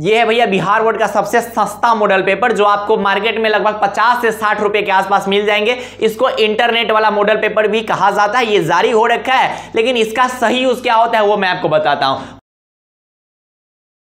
ये है भैया बिहार बोर्ड का सबसे सस्ता मॉडल पेपर जो आपको मार्केट में लगभग 50 से 60 रुपए के आसपास मिल जाएंगे। इसको इंटरनेट वाला मॉडल पेपर भी कहा जाता है। ये जारी हो रखा है, लेकिन इसका सही यूज क्या होता है वो मैं आपको बताता हूं।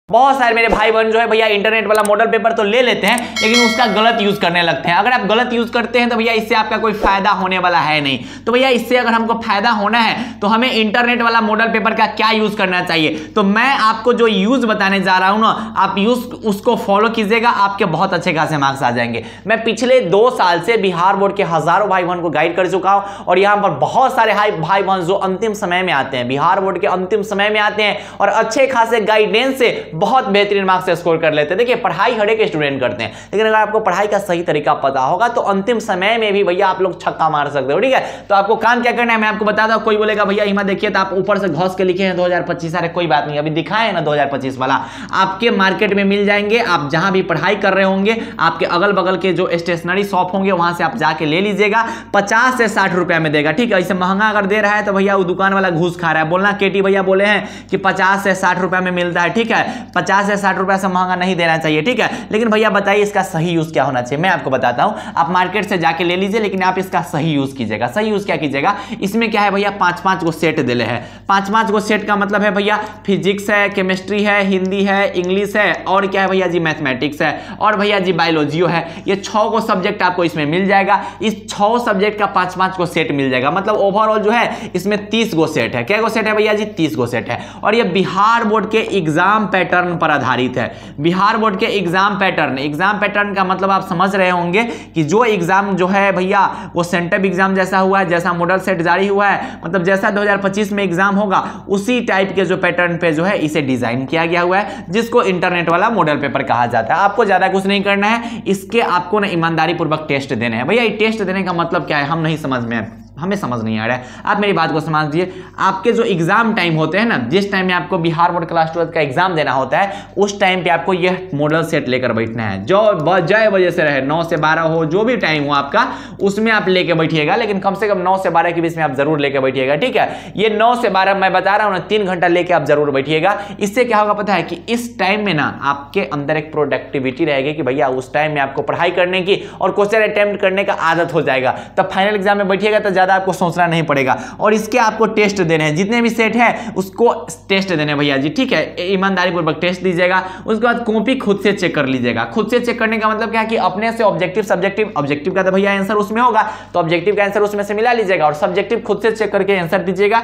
बहुत सारे मेरे भाई बहन जो है भैया इंटरनेट वाला मॉडल पेपर तो ले लेते हैं, लेकिन उसका गलत यूज करने लगते हैं। अगर आप गलत यूज करते हैं तो भैया इससे आपका कोई फायदा होने वाला है नहीं। तो भैया इससे अगर हमको फायदा होना है तो हमें इंटरनेट वाला मॉडल पेपर का क्या यूज करना चाहिए, तो मैं आपको जो यूज बताने जा रहा हूं ना, आप यूज उसको फॉलो कीजिएगा, आपके बहुत अच्छे खासे मार्क्स आ जाएंगे। मैं पिछले 2 साल से बिहार बोर्ड के हजारों भाई बहन को गाइड कर चुका हूं, और यहां पर बहुत सारे भाई बहन जो अंतिम समय में आते हैं, बिहार बोर्ड के अंतिम समय में आते हैं और अच्छे खासे गाइडेंस से बहुत बेहतरीन मार्क्स से स्कोर कर लेते हैं। देखिए पढ़ाई हर एक स्टूडेंट करते हैं, लेकिन अगर आपको पढ़ाई का सही तरीका पता होगा तो अंतिम समय में भी भैया आप लोग छक्का मार सकते हो। ठीक है, तो आपको काम क्या करना है मैं आपको बताता हूं। कोई बोलेगा भैया हिमा देखिए तो आप ऊपर से घोस के लिखे हैं 2025, अरे कोई बात नहीं, अभी दिखाए ना 2025 वाला आपके मार्केट में मिल जाएंगे। आप जहां भी पढ़ाई कर रहे होंगे, आपके अगल बगल के जो स्टेशनरी शॉप होंगे वहां से आप जाके ले लीजिएगा। 50 से 60 रुपया में देगा। ठीक है, इससे महंगा अगर दे रहा है तो भैया वो दुकान वाला घूस खा रहा है। बोलना केटी भैया बोले हैं कि 50 से 60 रुपया में मिलता है। ठीक है, 50 से 60 रुपया से महंगा नहीं देना चाहिए। ठीक है, लेकिन भैया बताइए इसका सही यूज क्या होना चाहिए, मैं आपको बताता हूं। आप मार्केट से जाके ले लीजिए, लेकिन आप इसका सही यूज कीजिएगा। सही यूज क्या कीजिएगा, इसमें क्या है भैया 5-5 गो सेट दिले हैं। 5-5 गो सेट का मतलब है भैया फिजिक्स है, केमिस्ट्री है, हिंदी है, इंग्लिश है, और क्या है भैया जी मैथमेटिक्स है, और भैया जी बायोलॉजी है। ये 6 गो सब्जेक्ट आपको इसमें मिल जाएगा। इस 6 सब्जेक्ट का 5-5 गो सेट मिल जाएगा। मतलब ओवरऑल जो है इसमें 30 गो सेट है। क्या गो सेट है भैया जी, 30 गो सेट है। और ये बिहार बोर्ड के एग्जाम पैटर्न पर आधारित है। बिहार बोर्ड के एग्जाम पैटर्न का मतलब आप समझ रहे होंगे कि जो एग्जाम जो है भैया वो सेंटअप एग्जाम जैसा हुआ है, जैसा मॉडल सेट जारी हुआ है, मतलब जैसा 2025 में एग्जाम होगा उसी टाइप के जो पैटर्न पे जो है इसे डिजाइन किया गया हुआ है, जिसको इंटरनेट वाला मॉडल पेपर कहा जाता है। आपको ज्यादा कुछ नहीं करना है, इसके आपको ना ईमानदारी पूर्वक टेस्ट देने हैं। भैया ये टेस्ट देने का मतलब क्या है हम नहीं समझ में, हमें समझ नहीं आ रहा है, आप मेरी बात को समझ लीजिए। आपके जो एग्जाम टाइम होते हैं ना, जिस टाइम में आपको बिहार बोर्ड क्लास 12 का एग्जाम देना होता है, उस टाइम पे आपको यह मॉडल सेट लेकर बैठना है। जो जय वजह से रहे 9 से 12 हो, जो भी टाइम हो आपका, उसमें आप लेके बैठिएगा, लेकिन कम से कम 9 से 12 के बीच में आप जरूर लेके बैठिएगा। ठीक है, ये 9 से 12 मैं बता रहा हूं ना, 3 घंटा लेके आप जरूर बैठिएगा। इससे क्या होगा पता है कि इस टाइम में ना आपके अंदर एक प्रोडक्टिविटी रहेगी कि भैया उस टाइम में आपको पढ़ाई करने की और क्वेश्चन अटेम्प्ट करने का आदत हो जाएगा। तब फाइनल एग्जाम में बैठिएगा तो ज्यादा आपको सोचना नहीं पड़ेगा। और इसके आपको टेस्ट देने हैं, जितने भी सेट है उसको टेस्ट देने भैया जी। ठीक है, ईमानदारी पूर्वक टेस्ट दीजिएगा। उसके बाद कॉपी खुद से चेक कर लीजिएगा। खुद से चेक करने का मतलब क्या है कि अपने से ऑब्जेक्टिव सब्जेक्टिव का तो भैया आंसर उसमें होगा, तो ऑब्जेक्टिव का आंसर उसमें से मिला लीजिएगा, और सब्जेक्टिव खुद से चेक करके आंसर दीजिएगा।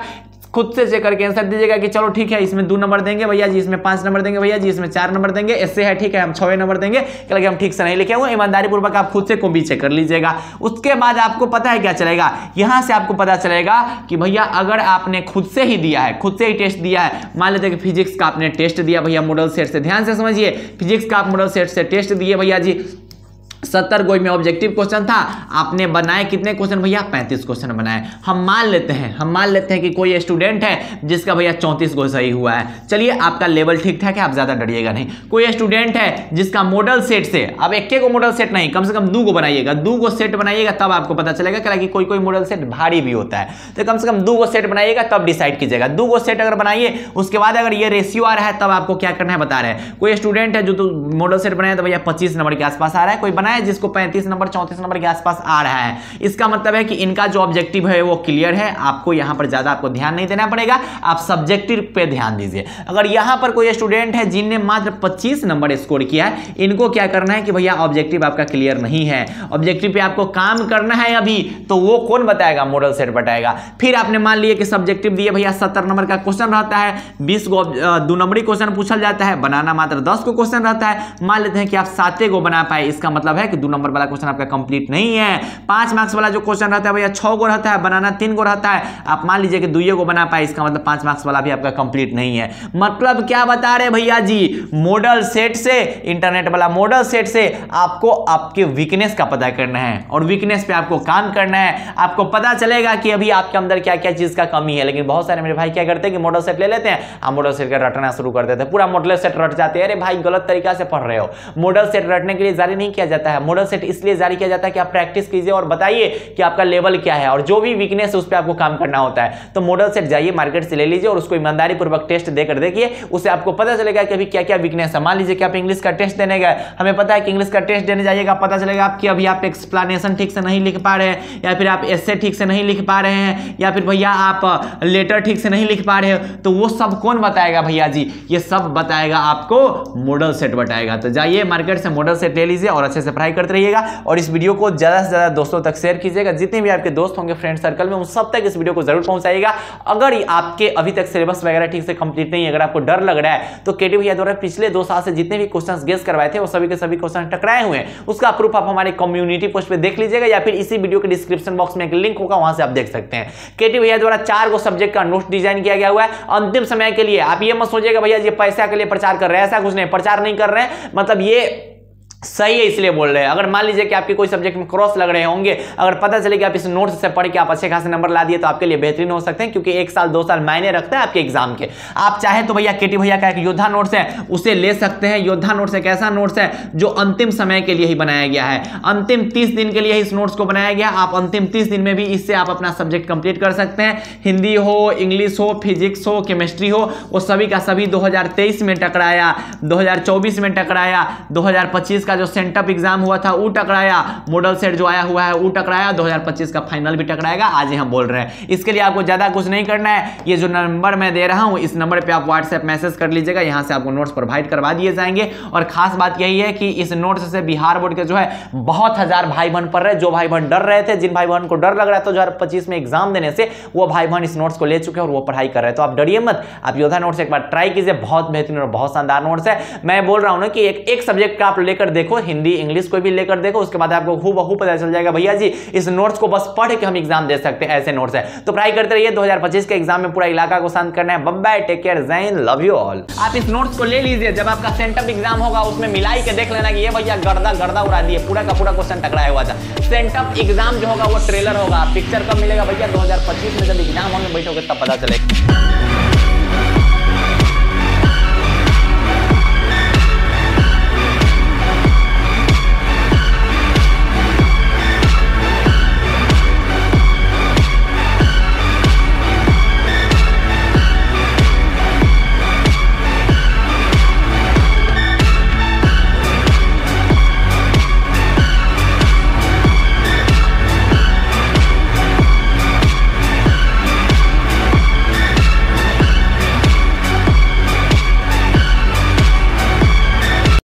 खुद से चेक करके आंसर दीजिएगा कि चलो ठीक है इसमें 2 नंबर देंगे भैया जी, इसमें 5 नंबर देंगे भैया जी, इसमें 4 नंबर देंगे, ऐसे है ठीक है हम 6 नंबर देंगे, क्योंकि हम ठीक से नहीं लिखे हुए। ईमानदारी पूर्वक आप खुद से कॉपी चेक कर लीजिएगा। उसके बाद आपको पता है क्या चलेगा, यहां से आपको पता चलेगा कि भैया अगर आपने खुद से ही दिया है, खुद से ही टेस्ट दिया है, मान लेते हैं कि फिजिक्स का आपने टेस्ट दिया भैया मॉडल सेट से, ध्यान से समझिए, फिजिक्स का आप मॉडल सेट से टेस्ट दिए भैया जी, 70 गो में ऑब्जेक्टिव क्वेश्चन था, आपने बनाए कितने क्वेश्चन भैया, 35 क्वेश्चन बनाए। हम मान लेते हैं कि कोई स्टूडेंट है जिसका भैया 34 गो सही हुआ है। चलिए आपका लेवल ठीक ठाक है, आप ज्यादा डरिएगा नहीं। कोई स्टूडेंट है जिसका मॉडल सेट से, अब एक को मॉडल सेट नहीं, कम से कम 2 गो बनाइएगा, 2 गो सेट बनाइएगा, तब आपको पता चलेगा कि कोई मॉडल सेट भारी भी होता है। तो कम से कम 2 गो सेट बनाइएगा, तब डिसाइड कीजिएगा। 2 गो सेट अगर बनाइए, उसके बाद अगर ये रेशियो आ रहा है, तब आपको क्या करना है बता रहे हैं। कोई स्टूडेंट है जो मॉडल सेट बनाया तो भैया 25 नंबर के आसपास आ रहा है, कोई बनाया जिसको 35 नंबर 34 नंबर के आसपास आ रहा है। इसका मतलब है कि इनका जो ऑब्जेक्टिव है वो क्लियर है, आपको यहां पर ज्यादा आपको ध्यान नहीं देना पड़ेगा, आप सब्जेक्टिव पे ध्यान दीजिए। अगर यहां पर कोई स्टूडेंट है जिनने मात्र 25 नंबर स्कोर किया है, इनको क्या करना है कि भैया ऑब्जेक्टिव आपका क्लियर नहीं है, ऑब्जेक्टिव पे आपको काम करना है अभी, तो वो कौन बताएगा, मॉडल सेट बताएगा। फिर आपने मान लिया कि सब्जेक्टिव दिए भैया 70 नंबर का क्वेश्चन रहता है, 20 गो 2 नंबरी क्वेश्चन पूछा जाता है, बनाना मात्र 10 को क्वेश्चन रहता है। मान लेते हैं कि आप 7 गो बना पाए, इसका मतलब है कि 2 नंबर वाला क्वेश्चन आपका कंप्लीट नहीं है। 5 मार्क्स वाला जो क्वेश्चन रहता है भैया 6 गो रहता है, बनाना 3 गो रहता है, आप मान लीजिए कि 2 गो बना पाए, इसका मतलब 5 मार्क्स वाला भी आपका कंप्लीट नहीं है। मतलब क्या बता रहे भैया जी, मॉडल सेट से, इंटरनेट वाला मॉडल सेट से आपको आपके वीकनेस का पता करना है, और वीकनेस पे आपको काम करना है। आपको पता चलेगा कि अभी आपके अंदर क्या क्या चीज का कमी है। लेकिन बहुत सारे मेरे भाई क्या करते हैं कि मॉडल सेट ले लेते हैं, आप मॉडल सेट का रटना शुरू कर देते हैं, पूरा मॉडल सेट रट जाते हैं। अरे भाई गलत तरीका से पढ़ रहे हो, मॉडल सेट रटने के लिए जारी नहीं किया जाता है है। मॉडल सेट इसलिए जारी किया जाता है कि आप प्रैक्टिस कीजिए और बताइए कि आपका लेवल क्या है और जो भी वीकनेस है उस पर आपको काम करना होता है। तो मॉडल सेट जाइए मार्केट से ले लीजिए और उसको ईमानदारी पूर्वक टेस्ट देकर देखिए, उससे आपको पता चलेगा कि अभी क्या क्या वीकनेस है। मान लीजिए कि आप इंग्लिश का टेस्ट देने गए, हमें पता है कि इंग्लिश का टेस्ट देने जाइएगा, पता चलेगा आपकी अभी आप एक्सप्लेनेशन ठीक से नहीं लिख पा रहे हैं, या फिर आप एसे ठीक से नहीं लिख पा रहे हैं, या फिर भैया आप लेटर ठीक से नहीं लिख पा रहे हो, तो वो सब कौन बताएगा भैया जी? ये सब बताएगा आपको मॉडल सेट बताएगा। तो जाइए मार्केट से मॉडल सेट ले लीजिए और अच्छे से पढ़ाई करते रहिएगा और इस वीडियो को ज्यादा से ज्यादा दोस्तों तक शेयर कीजिएगा। जितने भी आपके दोस्त होंगे फ्रेंड सर्कल में, उन सब तक इस वीडियो को जरूर पहुंचाइएगा। अगर आपके अभी तक सिलेबस वगैरह ठीक से कंप्लीट नहीं है, अगर आपको डर लग रहा है, तो केटी भैया द्वारा पिछले 2 साल से जितने भी क्वेश्चंस गेस करवाए थे वो सभी के सभी क्वेश्चन टकराए हुए हैं। उसका प्रूफ आप हमारे कम्युनिटी पोस्ट पे देख लीजिएगा या फिर इसी वीडियो के डिस्क्रिप्शन बॉक्स में एक लिंक होगा, वहां से आप देख सकते हैं। केटी भैया द्वारा 4 गो सब्जेक्ट का नोट डिजाइन किया गया हुआ है अंतिम समय के लिए। आप ये मत सोचिएगा भैया ये पैसा के लिए प्रचार कर रहे हैं, ऐसा कुछ नहीं, प्रचार नहीं कर रहे हैं, मतलब ये सही है इसलिए बोल रहे हैं। अगर मान लीजिए कि आपके कोई सब्जेक्ट में क्रॉस लग रहे होंगे, अगर पता चले कि आप इस नोट्स से पढ़ के आप अच्छे खासे नंबर ला दिए तो आपके लिए बेहतरीन हो सकते हैं, क्योंकि 1 साल 2 साल मायने रखते हैं आपके एग्जाम के। आप चाहे तो भैया केटी भैया का एक योद्धा नोट्स है उसे ले सकते हैं। योद्धा नोट्स एक ऐसा नोट्स है जो अंतिम समय के लिए ही बनाया गया है, अंतिम 30 दिन के लिए इस नोट्स को बनाया गया। आप अंतिम 30 दिन में भी इससे आप अपना सब्जेक्ट कंप्लीट कर सकते हैं। हिंदी हो, इंग्लिश हो, फिजिक्स हो, केमिस्ट्री हो, वो सभी का सभी 2023 में टकराया, 2024 में टकराया, 2025 का जो सेंटअप एग्जाम हुआ था वो टकराया, मॉडल सेट जो आया हुआ है वो टकराया, 2025 का फाइनल भी टकराएगा। आज ही हम बोल रहे हैं। इसके लिए आपको ज्यादा कुछ नहीं करना है, ये जो नंबर मैं दे रहा हूं इस नंबर पे आप व्हाट्सएप मैसेज कर लीजिएगा, यहां से आपको नोट्स प्रोवाइड करवा दिए जाएंगे। और खास बात यही है कि इस नोट्स से बिहार बोर्ड के जो है बहुत हजार भाई बहन पढ़ रहे हैं। जो भाई बहन डर रहे थे, जिन भाई बहन को डर लग रहा है 2025 में एग्जाम देने से, वो भाई बहन इस नोट्स को ले चुके हैं और वो पढ़ाई कर रहे हैं। तो आप डरिए मत, आप योद्धा नोट्स एक बार ट्राई कीजिए, बहुत बेहतरीन और बहुत शानदार नोट्स है। मैं बोल रहा हूं ना कि एक सब्जेक्ट का आप लेकर देखो, हिंदी इंग्लिश कोई भी लेकर देखो, उसके बाद आपको हूबहू पता चल जाएगा भैया जी इस नोट्स को बस पढ़ के हम एग्जाम दे सकते हैं, ऐसे नोट्स है। तो पढ़ाई करते रहिए, 2025 के एग्जाम में पूरा इलाका को शांत करना है। बाय, टेक केयर, जय हिंद, लव यू ऑल। आप इस नोट्स को ले लीजिए, जब आपका सेंटअप एग्जाम होगा उसमें मिलाई के देख लेना कि ये भैया गर्दा उड़ा दिए, पूरा का पूरा क्वेश्चन टकराया हुआ था। सेंटअप एग्जाम जो होगा वो ट्रेलर होगा, पिक्चर कब मिलेगा भैया? 2025 में जब एग्जाम होने बैठोगे तब पता चलेगा।